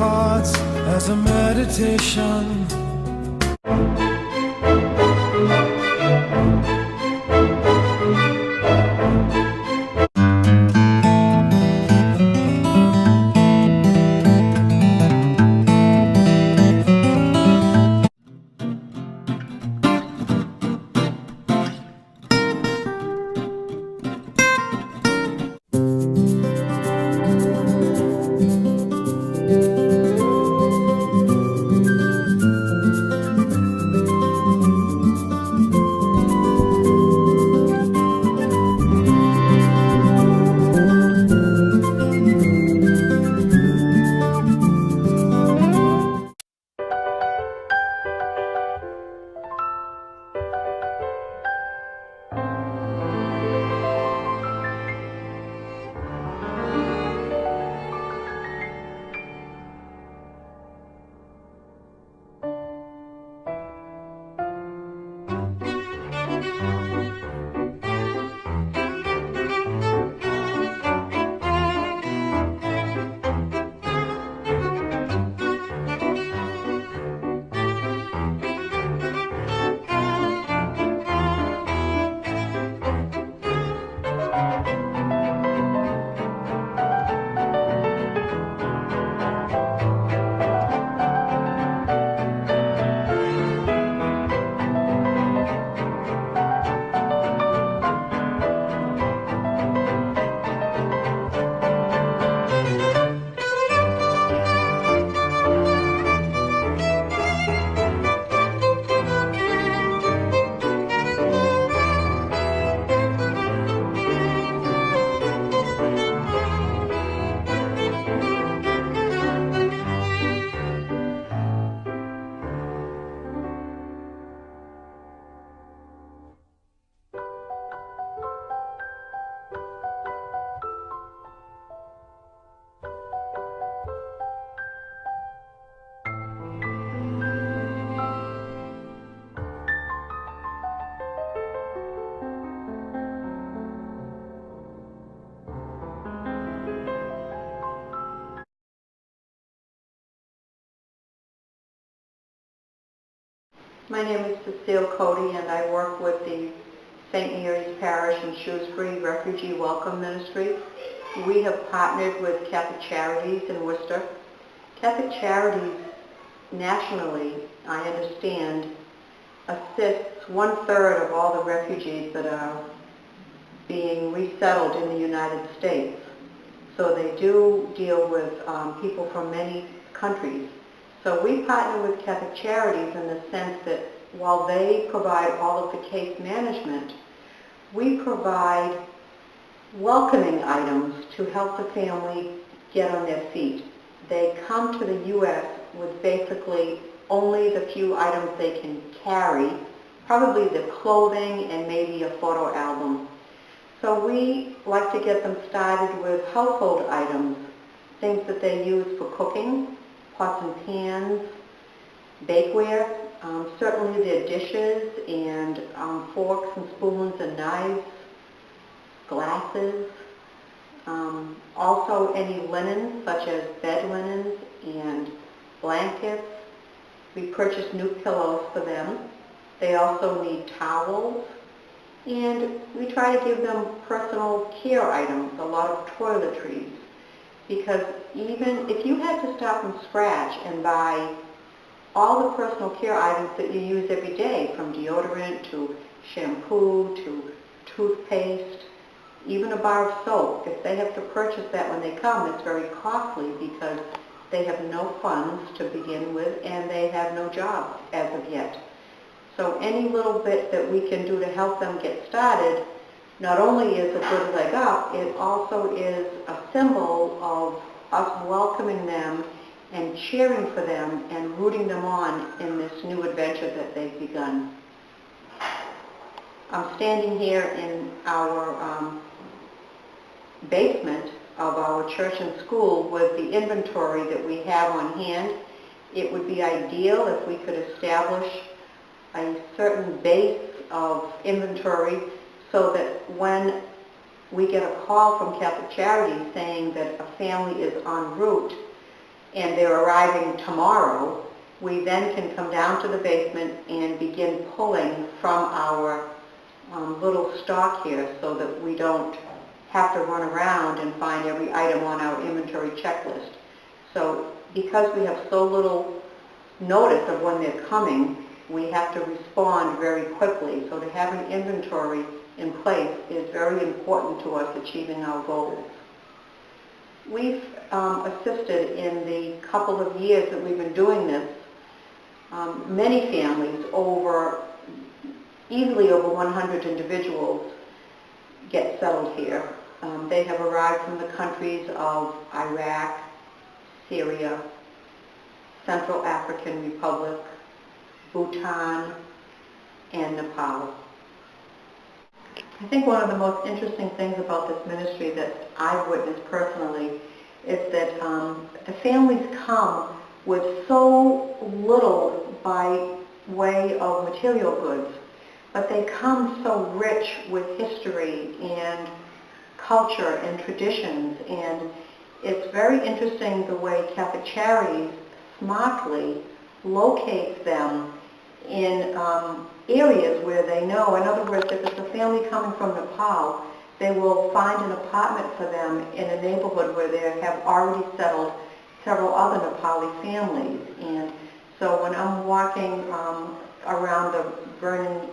cards as a meditation. My name is Cecile Cody, and I work with the St. Mary's Parish in Shrewsbury Refugee Welcome Ministry. We have partnered with Catholic Charities in Worcester. Catholic Charities nationally, I understand, assists 1/3 of all the refugees that are being resettled in the United States. So they do deal with people from many countries. So we partner with Catholic Charities in the sense that while they provide all of the case management, we provide welcoming items to help the family get on their feet. They come to the U.S. with basically only the few items they can carry, probably the clothing and maybe a photo album. So we like to get them started with household items, things that they use for cooking, pots and pans, bakeware, certainly their dishes and forks and spoons and knives, glasses, also any linens such as bed linens and blankets. We purchase new pillows for them. They also need towels, and we try to give them personal care items, a lot of toiletries. Because even if you had to start from scratch and buy all the personal care items that you use every day, from deodorant to shampoo to toothpaste, even a bar of soap, if they have to purchase that when they come, it's very costly because they have no funds to begin with and they have no job as of yet. So any little bit that we can do to help them get started not only is a good leg up, it also is a symbol of us welcoming them and cheering for them and rooting them on in this new adventure that they've begun. I'm standing here in our basement of our church and school with the inventory that we have on hand. It would be ideal if we could establish a certain base of inventory so that when we get a call from Catholic Charities saying that a family is en route, and they're arriving tomorrow, we then can come down to the basement and begin pulling from our little stock here so that we don't have to run around and find every item on our inventory checklist. So because we have so little notice of when they're coming, we have to respond very quickly. So to have an inventory in place is very important to us achieving our goals. We've assisted in the couple of years that we've been doing this, many families, easily over 100 individuals get settled here. They have arrived from the countries of Iraq, Syria, Central African Republic, Bhutan, and Nepal. I think one of the most interesting things about this ministry that I've witnessed personally is that the families come with so little by way of material goods, but they come so rich with history and culture and traditions, and it's very interesting the way Catholic Charities smartly locates them in areas where they know. In other words, if it's a family coming from Nepal, they will find an apartment for them in a neighborhood where they have already settled several other Nepali families. And so when I'm walking around the Vernon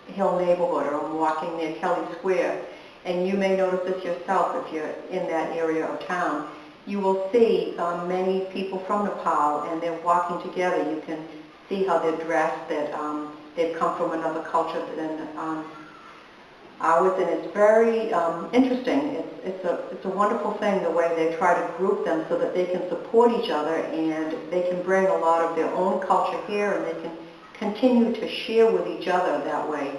Hill neighborhood, or I'm walking near Kelly Square, and you may notice this yourself if you're in that area of town, you will see many people from Nepal, and they're walking together. You can see how they're dressed, that they've come from another culture than ours, and it's very interesting. It's a wonderful thing the way they try to group them so that they can support each other, and they can bring a lot of their own culture here, and they can continue to share with each other that way.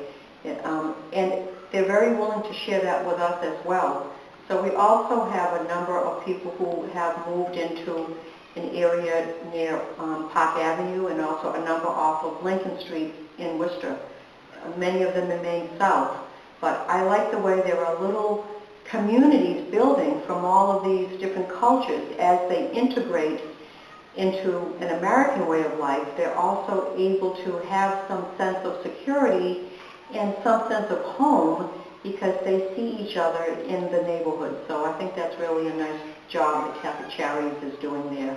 And they're very willing to share that with us as well. So we also have a number of people who have moved into an area near Park Avenue, and also a number off of Lincoln Street in Worcester. Many of them remain south. But I like the way there are little communities building from all of these different cultures. As they integrate into an American way of life, they're also able to have some sense of security and some sense of home, because they see each other in the neighborhood. So I think that's really a nice job that Catholic Charities is doing there.